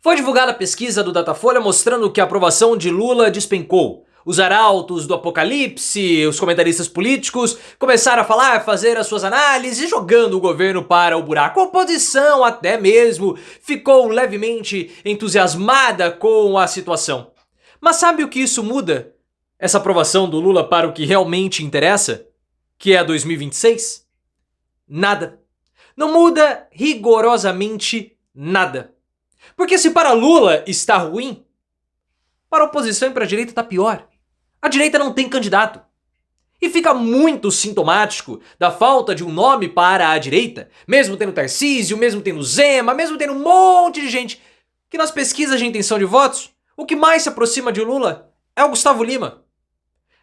Foi divulgada a pesquisa do Datafolha mostrando que a aprovação de Lula despencou. Os arautos do apocalipse, os comentaristas políticos começaram a falar, fazer as suas análises, jogando o governo para o buraco. A oposição até mesmo ficou levemente entusiasmada com a situação. Mas sabe o que isso muda? Essa aprovação do Lula para o que realmente interessa? Que é 2026? Nada. Não muda rigorosamente nada. Porque se para Lula está ruim, para a oposição e para a direita está pior. A direita não tem candidato. E fica muito sintomático da falta de um nome para a direita, mesmo tendo Tarcísio, mesmo tendo Zema, mesmo tendo um monte de gente, que nas pesquisas de intenção de votos, o que mais se aproxima de Lula é o Gustavo Lima.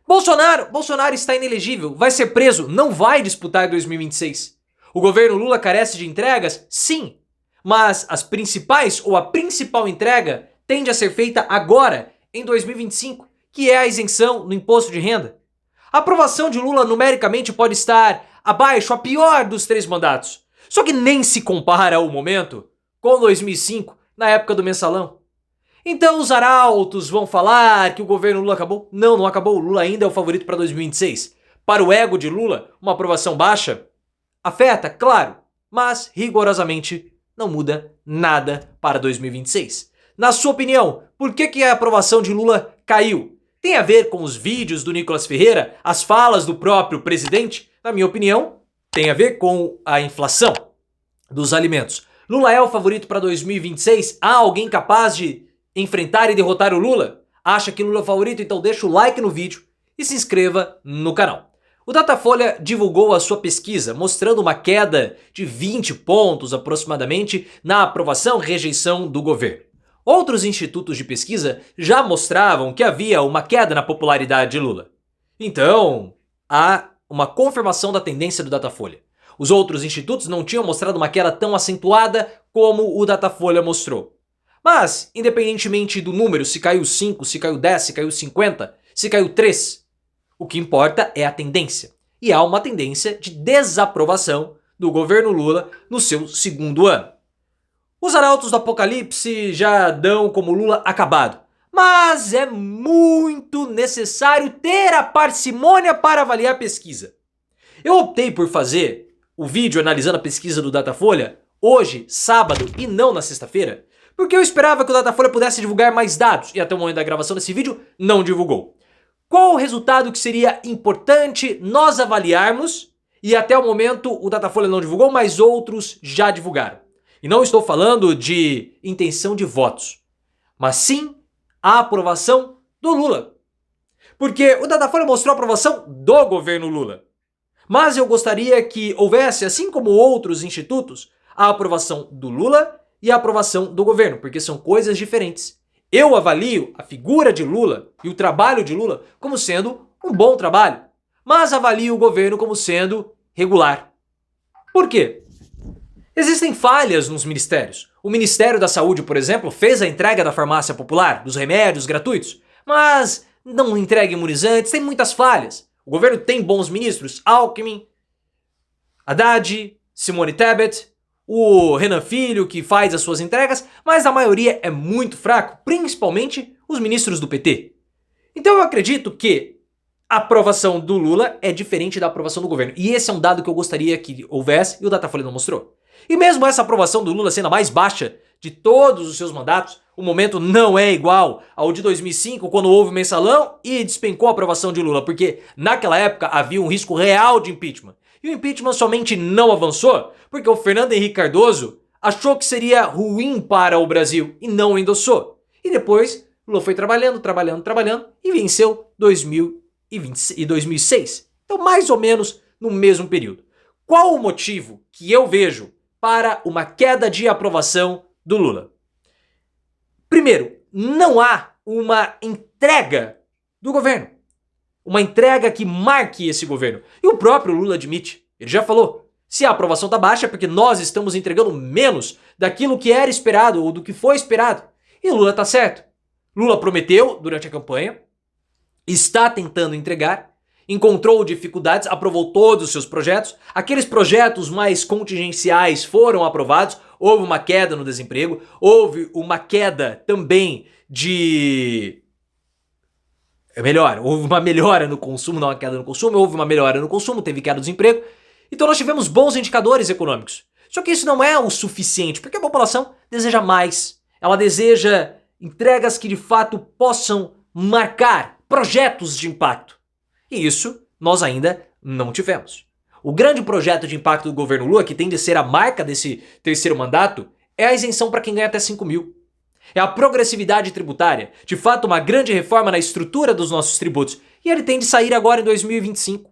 Bolsonaro está inelegível, vai ser preso, não vai disputar 2026. O governo Lula carece de entregas? Sim. Mas as principais ou a principal entrega tende a ser feita agora, em 2025, que é a isenção no imposto de renda. A aprovação de Lula numericamente pode estar abaixo, a pior dos 3 mandatos. Só que nem se compara o momento com 2005, na época do mensalão. Então os arautos vão falar que o governo Lula acabou? Não, não acabou. O Lula ainda é o favorito para 2026. Para o ego de Lula, uma aprovação baixa afeta, claro, mas rigorosamente não muda nada para 2026. Na sua opinião, por que a aprovação de Lula caiu? Tem a ver com os vídeos do Nicolas Ferreira, as falas do próprio presidente? Na minha opinião, tem a ver com a inflação dos alimentos. Lula é o favorito para 2026? Há alguém capaz de enfrentar e derrotar o Lula? Acha que Lula é o favorito? Então deixa o like no vídeo e se inscreva no canal. O Datafolha divulgou a sua pesquisa, mostrando uma queda de 20 pontos aproximadamente na aprovação e rejeição do governo. Outros institutos de pesquisa já mostravam que havia uma queda na popularidade de Lula. Então, há uma confirmação da tendência do Datafolha. Os outros institutos não tinham mostrado uma queda tão acentuada como o Datafolha mostrou. Mas, independentemente do número, se caiu 5, se caiu 10, se caiu 50, se caiu 3, o que importa é a tendência. E há uma tendência de desaprovação do governo Lula no seu segundo ano. Os arautos do apocalipse já dão como Lula acabado. Mas é muito necessário ter a parcimônia para avaliar a pesquisa. Eu optei por fazer o vídeo analisando a pesquisa do Datafolha hoje, sábado, e não na sexta-feira, porque eu esperava que o Datafolha pudesse divulgar mais dados, e até o momento da gravação desse vídeo não divulgou. Qual o resultado que seria importante nós avaliarmos? E até o momento o Datafolha não divulgou, mas outros já divulgaram. E não estou falando de intenção de votos, mas sim a aprovação do Lula. Porque o Datafolha mostrou a aprovação do governo Lula. Mas eu gostaria que houvesse, assim como outros institutos, a aprovação do Lula e a aprovação do governo, porque são coisas diferentes. Eu avalio a figura de Lula e o trabalho de Lula como sendo um bom trabalho, mas avalio o governo como sendo regular. Por quê? Existem falhas nos ministérios. O Ministério da Saúde, por exemplo, fez a entrega da farmácia popular, dos remédios gratuitos, mas não entrega imunizantes, tem muitas falhas. O governo tem bons ministros, Alckmin, Haddad, Simone Tebet, o Renan Filho, que faz as suas entregas, mas a maioria é muito fraco, principalmente os ministros do PT. Então eu acredito que a aprovação do Lula é diferente da aprovação do governo. E esse é um dado que eu gostaria que houvesse e o Datafolha não mostrou. E mesmo essa aprovação do Lula sendo a mais baixa de todos os seus mandatos, o momento não é igual ao de 2005, quando houve o mensalão e despencou a aprovação de Lula, porque naquela época havia um risco real de impeachment. E o impeachment somente não avançou porque o Fernando Henrique Cardoso achou que seria ruim para o Brasil e não endossou. E depois Lula foi trabalhando e venceu 2020 e 2006. Então mais ou menos no mesmo período. Qual o motivo que eu vejo para uma queda de aprovação do Lula? Primeiro, não há uma entrega do governo. Uma entrega que marque esse governo. E o próprio Lula admite, ele já falou, se a aprovação está baixa é porque nós estamos entregando menos daquilo que era esperado ou do que foi esperado. E Lula está certo. Lula prometeu durante a campanha, está tentando entregar, encontrou dificuldades, aprovou todos os seus projetos. Aqueles projetos mais contingenciais foram aprovados, houve uma queda no desemprego, houve uma queda também de... houve uma melhora no consumo, não uma queda no consumo, houve uma melhora no consumo, teve queda do desemprego. Então nós tivemos bons indicadores econômicos. Só que isso não é o suficiente, porque a população deseja mais. Ela deseja entregas que de fato possam marcar projetos de impacto. E isso nós ainda não tivemos. O grande projeto de impacto do governo Lula, que tem de ser a marca desse terceiro mandato, é a isenção para quem ganha até 5 mil. É a progressividade tributária, de fato uma grande reforma na estrutura dos nossos tributos. E ele tem de sair agora em 2025.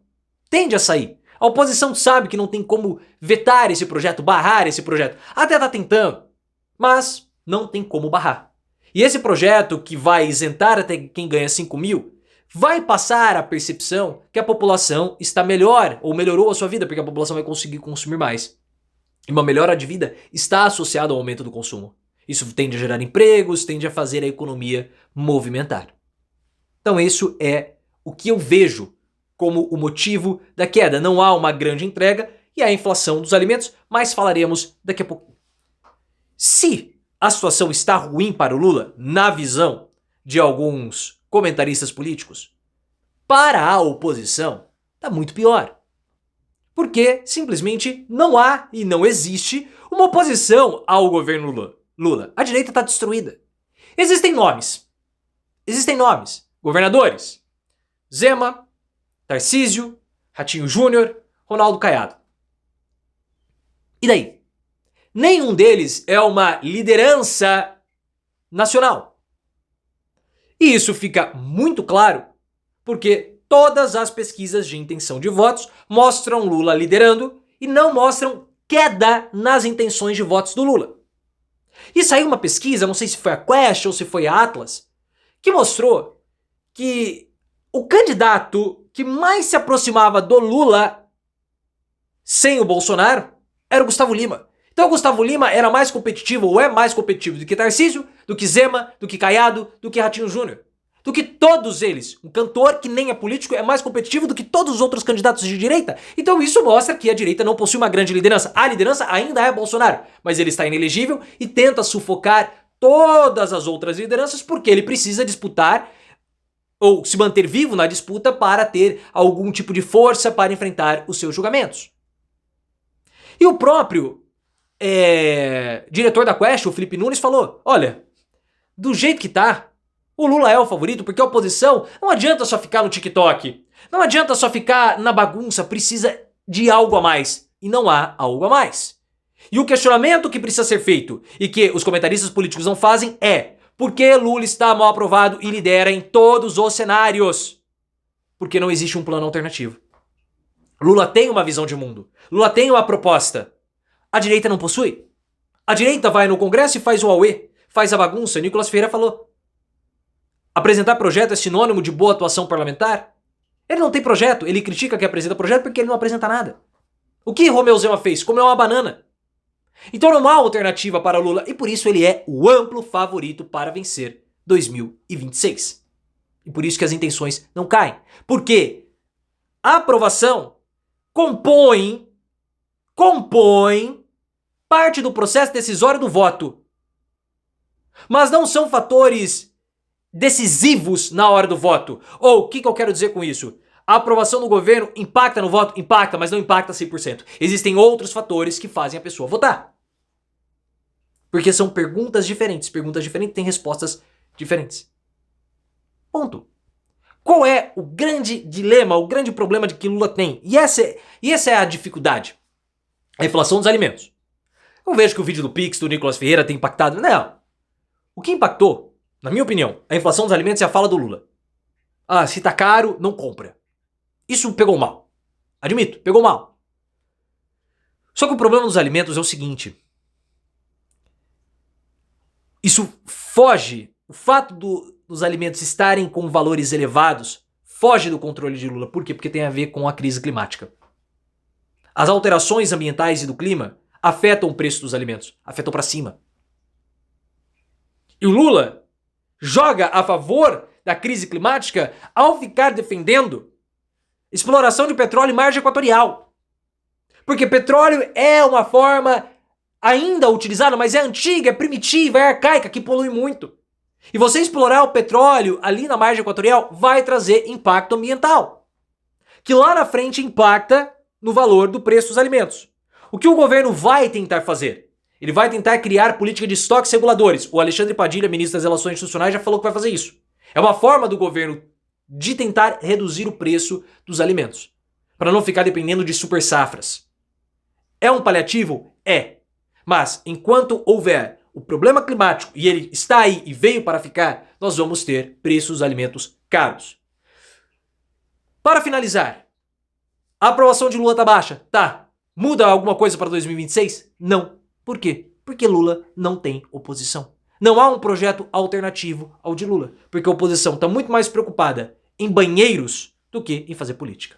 Tende a sair. A oposição sabe que não tem como vetar esse projeto, barrar esse projeto. Até tá tentando, mas não tem como barrar. E esse projeto que vai isentar até quem ganha 5 mil, vai passar a percepção que a população está melhor, ou melhorou a sua vida, porque a população vai conseguir consumir mais. E uma melhora de vida está associada ao aumento do consumo. Isso tende a gerar empregos, tende a fazer a economia movimentar. Então isso é o que eu vejo como o motivo da queda. Não há uma grande entrega e a inflação dos alimentos, mas falaremos daqui a pouco. Se a situação está ruim para o Lula, na visão de alguns comentaristas políticos, para a oposição está muito pior. Porque simplesmente não há e não existe uma oposição ao governo Lula. A direita está destruída. Existem nomes. Governadores. Zema, Tarcísio, Ratinho Júnior, Ronaldo Caiado. E daí? Nenhum deles é uma liderança nacional. E isso fica muito claro porque todas as pesquisas de intenção de votos mostram Lula liderando e não mostram queda nas intenções de votos do Lula. E saiu uma pesquisa, não sei se foi a Quest ou se foi a Atlas, que mostrou que o candidato que mais se aproximava do Lula sem o Bolsonaro era o Gustavo Lima. Então o Gustavo Lima era mais competitivo, ou é mais competitivo do que Tarcísio, do que Zema, do que Caiado, do que Ratinho Júnior. Do que todos eles. Um cantor que nem é político é mais competitivo do que todos os outros candidatos de direita. Então isso mostra que a direita não possui uma grande liderança. A liderança ainda é Bolsonaro, mas ele está inelegível e tenta sufocar todas as outras lideranças porque ele precisa disputar ou se manter vivo na disputa para ter algum tipo de força para enfrentar os seus julgamentos. E o próprio diretor da Quest, o Felipe Nunes, falou: olha, do jeito que tá, o Lula é o favorito porque a oposição não adianta só ficar no TikTok, não adianta só ficar na bagunça, precisa de algo a mais. E não há algo a mais. E o questionamento que precisa ser feito e que os comentaristas políticos não fazem é: por que Lula está mal aprovado e lidera em todos os cenários? Porque não existe um plano alternativo. Lula tem uma visão de mundo. Lula tem uma proposta. A direita não possui. A direita vai no Congresso e faz o auê, faz a bagunça. Nicolas Ferreira falou: apresentar projeto é sinônimo de boa atuação parlamentar? Ele não tem projeto, ele critica que apresenta projeto porque ele não apresenta nada. O que Romeu Zema fez? Comeu uma banana. Então não há alternativa para Lula e por isso ele é o amplo favorito para vencer 2026. E por isso que as intenções não caem. Porque a aprovação compõe parte do processo decisório do voto. Mas não são fatores decisivos na hora do voto. Ou o que eu quero dizer com isso? A aprovação do governo impacta no voto? Impacta, mas não impacta 100%. Existem outros fatores que fazem a pessoa votar. Porque são perguntas diferentes. Perguntas diferentes têm respostas diferentes. Ponto. Qual é o grande dilema, o grande problema de que Lula tem? E essa é a dificuldade. A inflação dos alimentos. Eu vejo que o vídeo do Pix, do Nicolas Ferreira, tem impactado. Não. O que impactou, na minha opinião, a inflação dos alimentos é a fala do Lula. Ah, se tá caro, não compra. Isso pegou mal. Admito, pegou mal. Só que o problema dos alimentos é o seguinte. Isso foge, o fato dos alimentos estarem com valores elevados, foge do controle de Lula. Por quê? Porque tem a ver com a crise climática. As alterações ambientais e do clima afetam o preço dos alimentos, afetam para cima. E o Lula joga a favor da crise climática ao ficar defendendo exploração de petróleo em margem equatorial. Porque petróleo é uma forma ainda utilizada, mas é antiga, é primitiva, é arcaica, que polui muito. E você explorar o petróleo ali na margem equatorial vai trazer impacto ambiental, que lá na frente impacta no valor do preço dos alimentos. O que o governo vai tentar fazer? Ele vai tentar criar política de estoques reguladores. O Alexandre Padilha, ministro das Relações Institucionais, já falou que vai fazer isso. É uma forma do governo de tentar reduzir o preço dos alimentos, para não ficar dependendo de super safras. É um paliativo? É. Mas enquanto houver o problema climático, e ele está aí e veio para ficar, nós vamos ter preços dos alimentos caros. Para finalizar, a aprovação de Lula tá baixa? Tá. Muda alguma coisa para 2026? Não. Por quê? Porque Lula não tem oposição. Não há um projeto alternativo ao de Lula, porque a oposição está muito mais preocupada em banheiros do que em fazer política.